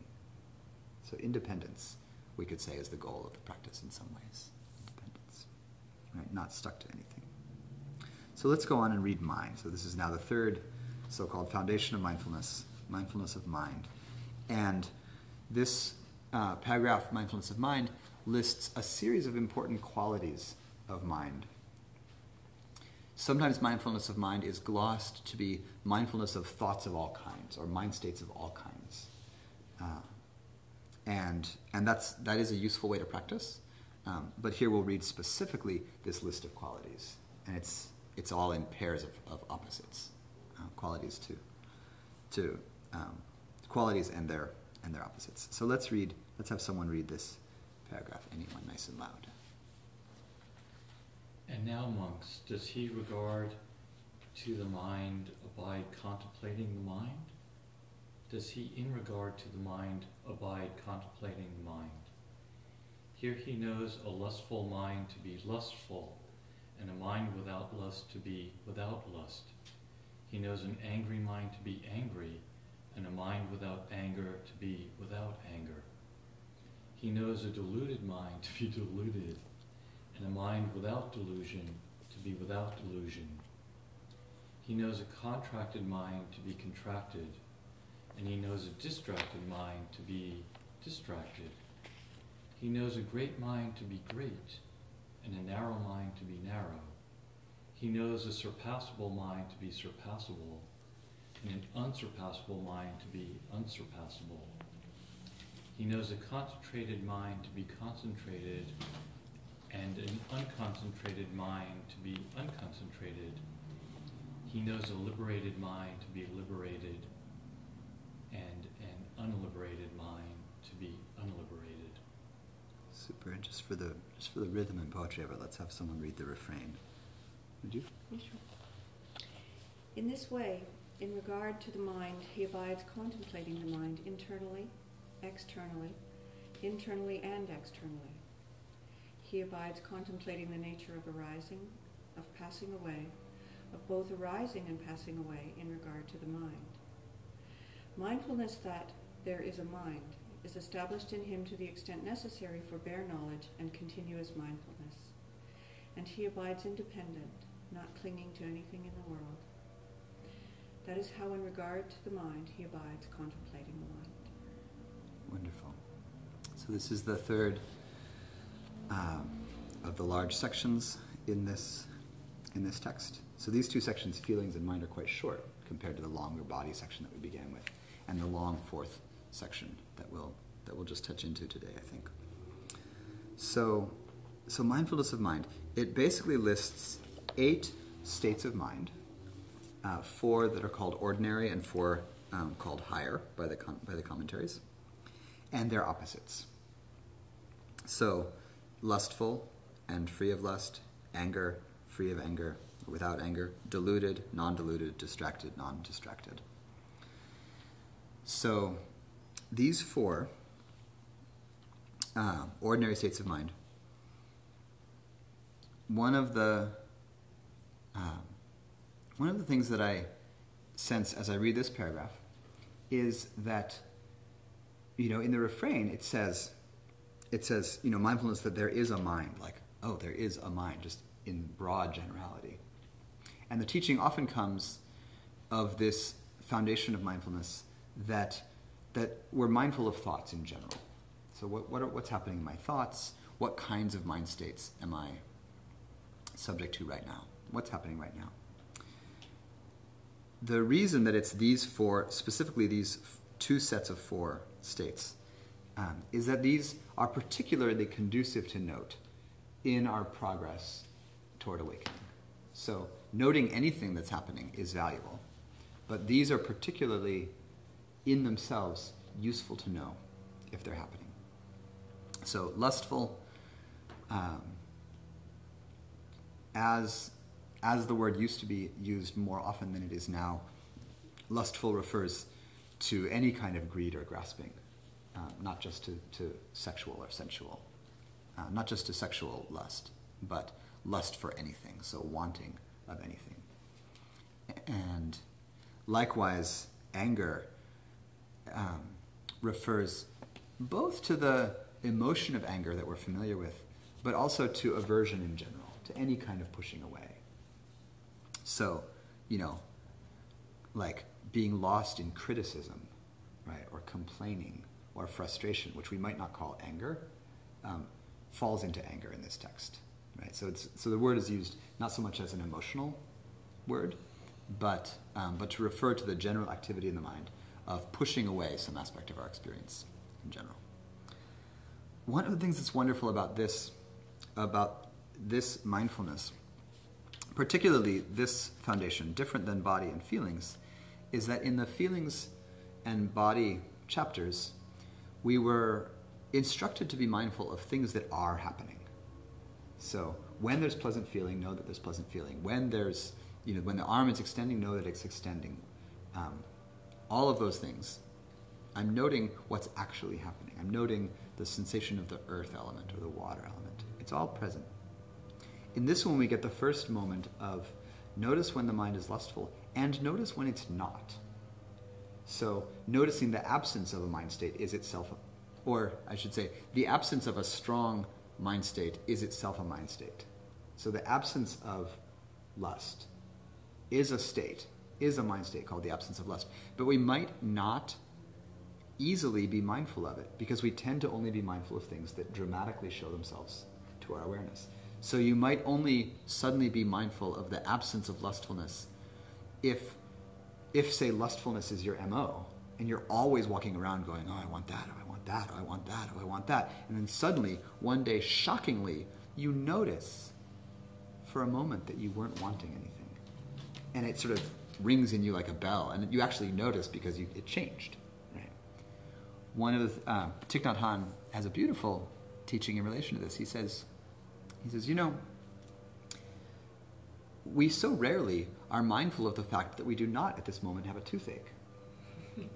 So independence, we could say, is the goal of the practice in some ways. Independence, right? Not stuck to anything. So let's go on and read mind. So this is now the third so-called foundation of mindfulness, mindfulness of mind. And this paragraph, mindfulness of mind, lists a series of important qualities of mind. Sometimes mindfulness of mind is glossed to be mindfulness of thoughts of all kinds, or mind states of all kinds. And that is a useful way to practice. But here we'll read specifically this list of qualities. And it's all in pairs of opposites. Qualities to qualities and their opposites. So let's have someone read this paragraph, anyone, nice and loud. And now, monks, does he regard to the mind abide contemplating the mind? Does he in regard to the mind abide contemplating the mind? Here he knows a lustful mind to be lustful, and a mind without lust to be without lust. He knows an angry mind to be angry, and a mind without anger to be without anger. He knows a deluded mind to be deluded, and a mind without delusion to be without delusion. He knows a contracted mind to be contracted, and he knows a distracted mind to be distracted. He knows a great mind to be great, and a narrow mind to be narrow. He knows a surpassable mind to be surpassable, and an unsurpassable mind to be unsurpassable. He knows a concentrated mind to be concentrated, and an unconcentrated mind to be unconcentrated. He knows a liberated mind to be liberated, and an unliberated mind to be unliberated. Super. And just for the rhythm and poetry of it, let's have someone read the refrain. Would you? Yeah, sure. In this way, in regard to the mind, he abides contemplating the mind internally, externally, internally and externally. He abides contemplating the nature of arising, of passing away, of both arising and passing away in regard to the mind. Mindfulness that there is a mind is established in him to the extent necessary for bare knowledge and continuous mindfulness. And he abides independent, not clinging to anything in the world. That is how, in regard to the mind, he abides contemplating the mind. Wonderful. So this is the third of the large sections in this text. So these two sections, feelings and mind, are quite short compared to the longer body section that we began with, and the long fourth section that we'll just touch into today, I think. So mindfulness of mind, it basically lists 8 states of mind, 4 that are called ordinary and 4 called higher by the commentaries, and their opposites. So lustful and free of lust, anger, free of anger, without anger, deluded, non-deluded, distracted, non-distracted. So these 4 ordinary states of mind, one of the things that I sense as I read this paragraph is that, in the refrain it says, mindfulness that there is a mind, like, oh, there is a mind, just in broad generality. And the teaching often comes of this foundation of mindfulness that we're mindful of thoughts in general. So what's happening in my thoughts? What kinds of mind states am I subject to right now? What's happening right now? The reason that it's these 4, specifically these 2 sets of 4 states, is that these are particularly conducive to note in our progress toward awakening. So noting anything that's happening is valuable, but these are particularly in themselves useful to know if they're happening. So lustful, as the word used to be used more often than it is now, lustful refers to any kind of greed or grasping, not just to sexual or sensual, not just to sexual lust, but lust for anything, so wanting of anything. And likewise, anger refers both to the emotion of anger that we're familiar with, but also to aversion in general, to any kind of pushing away. So, like being lost in criticism, right, or complaining, or frustration, which we might not call anger, falls into anger in this text, right? So the word is used not so much as an emotional word, but to refer to the general activity in the mind of pushing away some aspect of our experience in general. One of the things that's wonderful about this mindfulness, particularly this foundation, different than body and feelings, is that in the feelings and body chapters, we were instructed to be mindful of things that are happening. So when there's pleasant feeling, know that there's pleasant feeling. When there's, when the arm is extending, know that it's extending. All of those things. I'm noting what's actually happening. I'm noting the sensation of the earth element or the water element. It's all present. In this one, we get the first moment of notice when the mind is lustful and notice when it's not. So noticing the absence of a mind state is itself, or I should say, the absence of a strong mind state is itself a mind state. So the absence of lust is a state, is a mind state called the absence of lust. But we might not easily be mindful of it because we tend to only be mindful of things that dramatically show themselves to our awareness. So you might only suddenly be mindful of the absence of lustfulness if say, lustfulness is your MO, and you're always walking around going, oh, I want that, oh, I want that, oh, I want that, oh, I want that. And then suddenly, one day, shockingly, you notice for a moment that you weren't wanting anything. And it sort of rings in you like a bell, and you actually notice because it changed. Right? One of the, Thich Nhat Hanh has a beautiful teaching in relation to this. He says, we so rarely are mindful of the fact that we do not at this moment have a toothache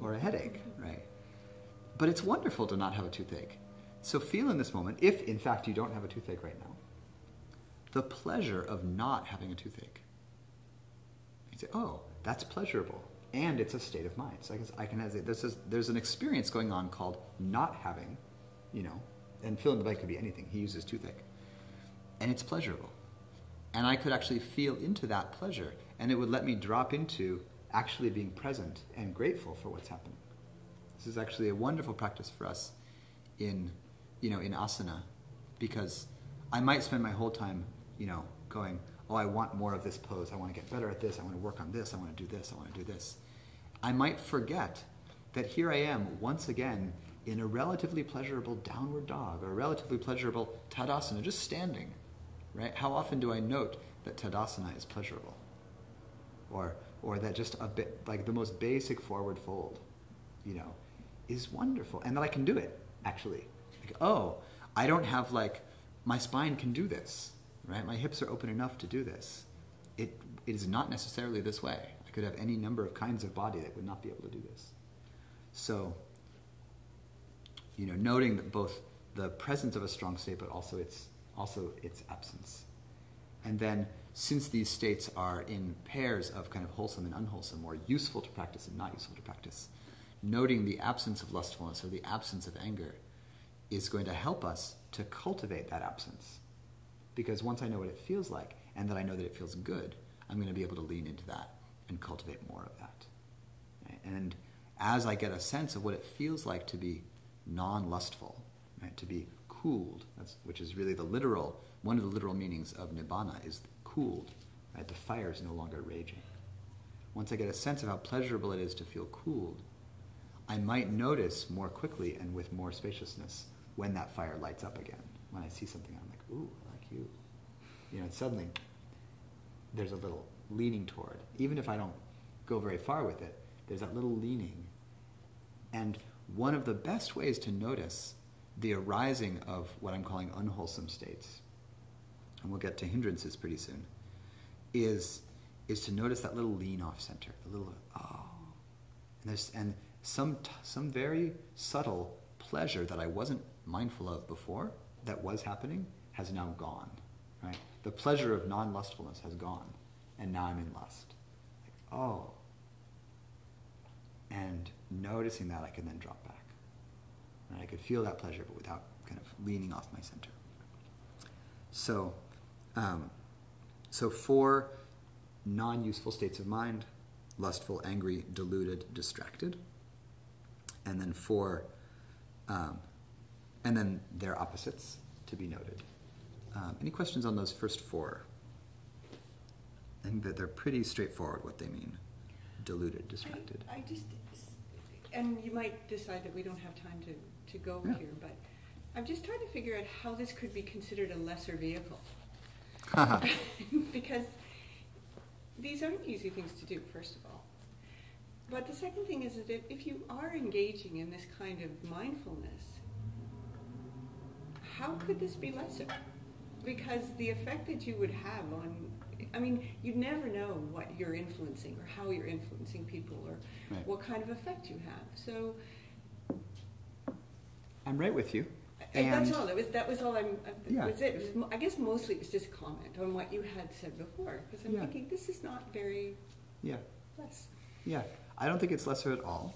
or a headache, right? But it's wonderful to not have a toothache. So feel in this moment, if in fact you don't have a toothache right now, the pleasure of not having a toothache. You say, oh, that's pleasurable. And it's a state of mind. So I can say, there's an experience going on called not having, and fill in the blank could be anything. He uses toothache. And it's pleasurable. And I could actually feel into that pleasure, and it would let me drop into actually being present and grateful for what's happening. This is actually a wonderful practice for us in āsana, because I might spend my whole time, going, oh, I want more of this pose, I want to get better at this, I want to work on this, I want to do this, I want to do this. I might forget that here I am once again in a relatively pleasurable downward dog, or a relatively pleasurable tadasana, just standing. Right? How often do I note that tadasana is pleasurable? Or that just a bit, like the most basic forward fold, is wonderful. And that I can do it, actually. Like, oh, I don't have my spine can do this, right? My hips are open enough to do this. It is not necessarily this way. I could have any number of kinds of body that would not be able to do this. So, noting that both the presence of a strong state, but also its absence. And then, since these states are in pairs of kind of wholesome and unwholesome, or useful to practice and not useful to practice, noting the absence of lustfulness or the absence of anger is going to help us to cultivate that absence. Because once I know what it feels like, and that I know that it feels good, I'm going to be able to lean into that and cultivate more of that. Right? And as I get a sense of what it feels like to be non-lustful, right? To be cooled, which is really one of the literal meanings of nibbana is cooled, right? The fire is no longer raging. Once I get a sense of how pleasurable it is to feel cooled, I might notice more quickly and with more spaciousness when that fire lights up again. When I see something, I'm like, ooh, I like you. And suddenly there's a little leaning toward. Even if I don't go very far with it, there's that little leaning. And one of the best ways to notice the arising of what I'm calling unwholesome states, and we'll get to hindrances pretty soon, is to notice that little lean off center, the little and some very subtle pleasure that I wasn't mindful of before that was happening has now gone. Right? The pleasure of non-lustfulness has gone, and now I'm in lust. And noticing that, I can then drop back. And I could feel that pleasure, but without kind of leaning off my center. So 4 non-useful states of mind: lustful, angry, deluded, distracted. And then 4, and then their opposites to be noted: Any questions on those first four? I think that they're pretty straightforward what they mean. Deluded, distracted. I just, and you might decide that we don't have time to go here, but I'm just trying to figure out how this could be considered a lesser vehicle. Because these aren't easy things to do, first of all. But the second thing is that if you are engaging in this kind of mindfulness, how could this be lesser? Because the effect that you would have on, I mean, you never know what you're influencing or how you're influencing people or what kind of effect you have. So I'm right with you. And that's all. That was all. Was it. It was, I guess mostly it was just a comment on what you had said before. Because I'm thinking this is not very less. Yeah, I don't think it's lesser at all.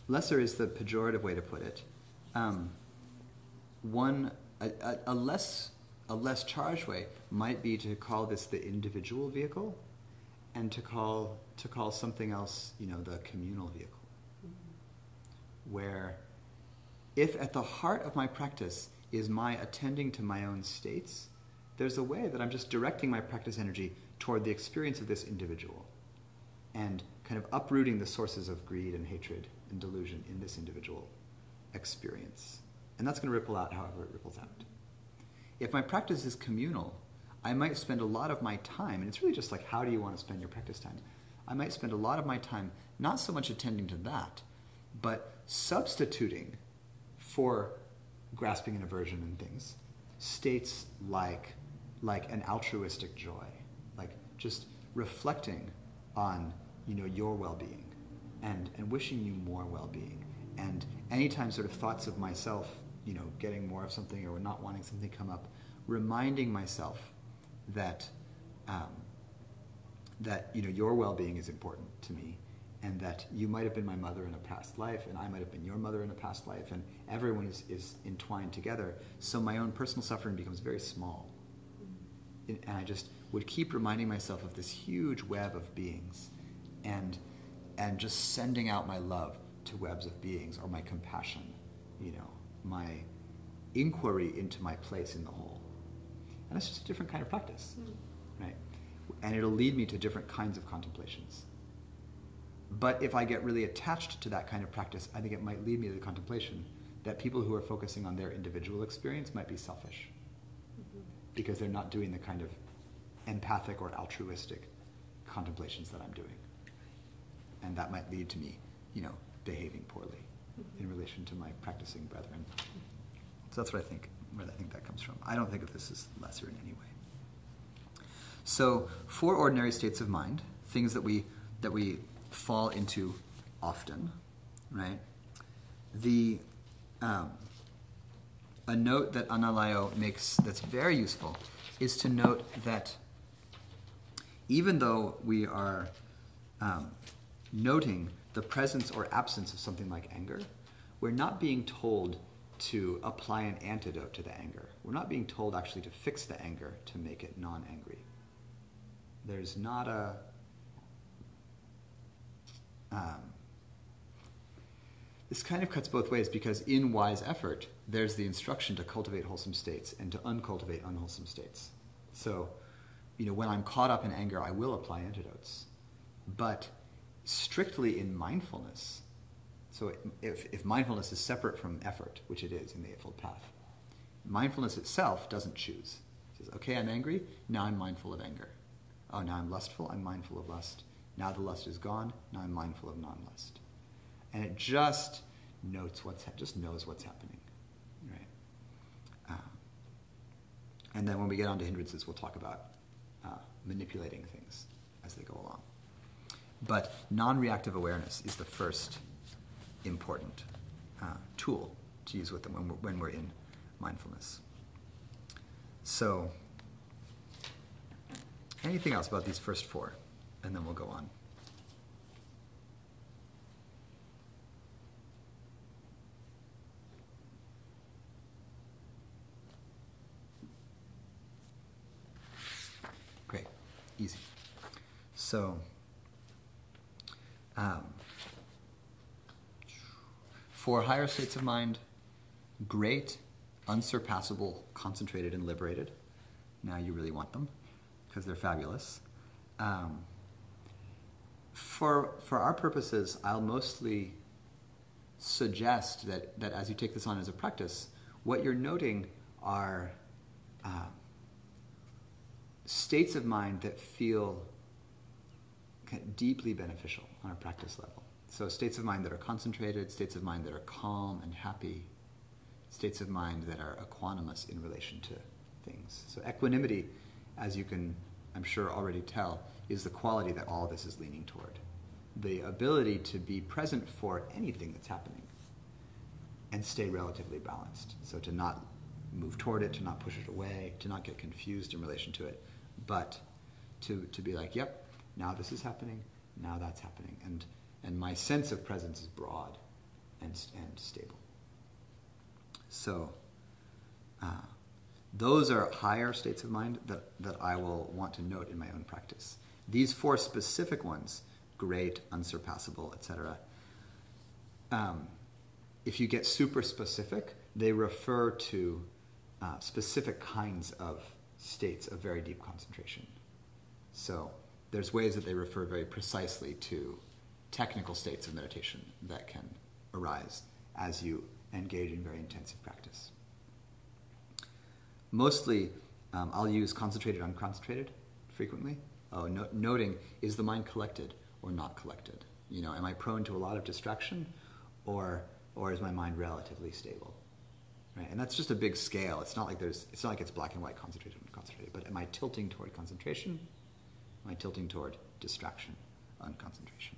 Lesser is the pejorative way to put it. A less charged way might be to call this the individual vehicle, and to call something else, the communal vehicle. Where, if at the heart of my practice is my attending to my own states, there's a way that I'm just directing my practice energy toward the experience of this individual, and kind of uprooting the sources of greed and hatred and delusion in this individual experience. And that's going to ripple out however it ripples out. If my practice is communal, I might spend a lot of my time, and it's really just like, how do you want to spend your practice time? I might spend a lot of my time not so much attending to that, but substituting for grasping and aversion and things, states like an altruistic joy, like just reflecting on your well-being and wishing you more well-being, and anytime sort of thoughts of myself getting more of something or not wanting something come up, reminding myself that your well-being is important to me, and that you might have been my mother in a past life, and I might have been your mother in a past life, and everyone is entwined together, so my own personal suffering becomes very small. And I just would keep reminding myself of this huge web of beings, and just sending out my love to webs of beings, or my compassion, my inquiry into my place in the whole. And that's just a different kind of practice, right? And it'll lead me to different kinds of contemplations. But if I get really attached to that kind of practice, I think it might lead me to the contemplation that people who are focusing on their individual experience might be selfish, because they're not doing the kind of empathic or altruistic contemplations that I'm doing. And that might lead to me, behaving poorly in relation to my practicing brethren. So that's where I think that comes from. I don't think of this as lesser in any way. So, 4 ordinary states of mind, things that we fall into often, right? A note that Analayo makes that's very useful is to note that even though we are noting the presence or absence of something like anger, we're not being told to apply an antidote to the anger. We're not being told actually to fix the anger to make it non-angry. There's not a... this kind of cuts both ways, because in wise effort, there's the instruction to cultivate wholesome states and to uncultivate unwholesome states. So, when I'm caught up in anger, I will apply antidotes. But strictly in mindfulness, so if mindfulness is separate from effort, which it is in the Eightfold Path, mindfulness itself doesn't choose. It says, okay, I'm angry, now I'm mindful of anger. Oh, now I'm lustful, I'm mindful of lust. Now the lust is gone, now I'm mindful of non-lust. And it just knows what's happening, right? And then when we get onto hindrances, we'll talk about manipulating things as they go along. But non-reactive awareness is the first important tool to use with them when we're in mindfulness. So, anything else about these first 4? And then we'll go on. Great. Easy. So, for higher states of mind, great unsurpassable, concentrated, and liberated. Now you really want them because they're fabulous. For our purposes, I'll mostly suggest that as you take this on as a practice, what you're noting are states of mind that feel deeply beneficial on a practice level. So states of mind that are concentrated, states of mind that are calm and happy, states of mind that are equanimous in relation to things. So equanimity, as you can, I'm sure, already tell, is the quality that all this is leaning toward. The ability to be present for anything that's happening and stay relatively balanced. So to not move toward it, to not push it away, to not get confused in relation to it, but to be like, yep, now this is happening, now that's happening. And my sense of presence is broad and stable. So those are higher states of mind that I will want to note in my own practice. These four specific ones, great, unsurpassable, etc., if you get super specific, they refer to specific kinds of states of very deep concentration. So there's ways that they refer very precisely to technical states of meditation that can arise as you engage in very intensive practice. Mostly, I'll use concentrated, unconcentrated frequently. Noting, is the mind collected or not collected? You know, am I prone to a lot of distraction, or is my mind relatively stable? Right? And that's just a big scale. It's not like it's black and white, concentrated and unconcentrated. But am I tilting toward concentration? Am I tilting toward distraction, unconcentration?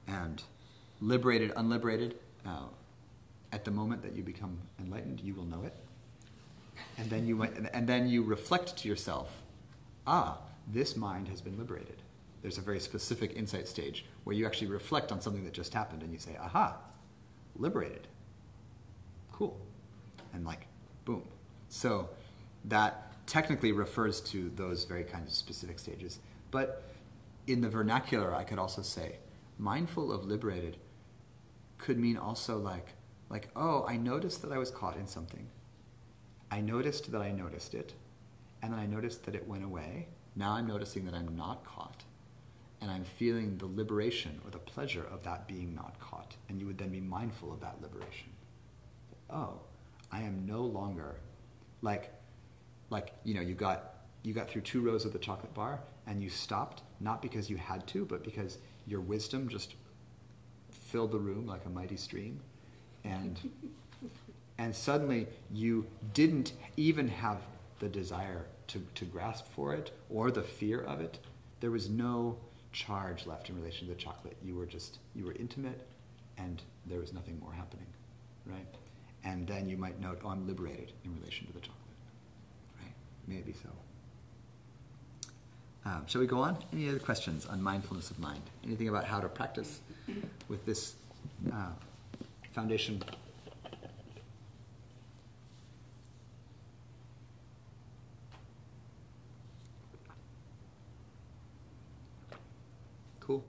And liberated, unliberated. At the moment that you become enlightened, you will know it, and then you reflect to yourself, this mind has been liberated. There's a very specific insight stage where you actually reflect on something that just happened, and you say, aha, liberated. Cool. And boom. So that technically refers to those very kinds of specific stages. But in the vernacular, I could also say, mindful of liberated could mean also oh, I noticed that I was caught in something. I noticed that I noticed it, and then I noticed that it went away. Now I'm noticing that I'm not caught, and I'm feeling the liberation or the pleasure of that being not caught. And you would then be mindful of that liberation. Oh, I am no longer you got through 2 rows of the chocolate bar, and you stopped, not because you had to, but because your wisdom just filled the room like a mighty stream. And suddenly you didn't even have the desire to grasp for it or the fear of it. There was no charge left in relation to the chocolate. You were intimate, and there was nothing more happening, right? And then you might note, I'm liberated in relation to the chocolate, right? Maybe so. Shall we go on? Any other questions on mindfulness of mind? Anything about how to practice with this foundation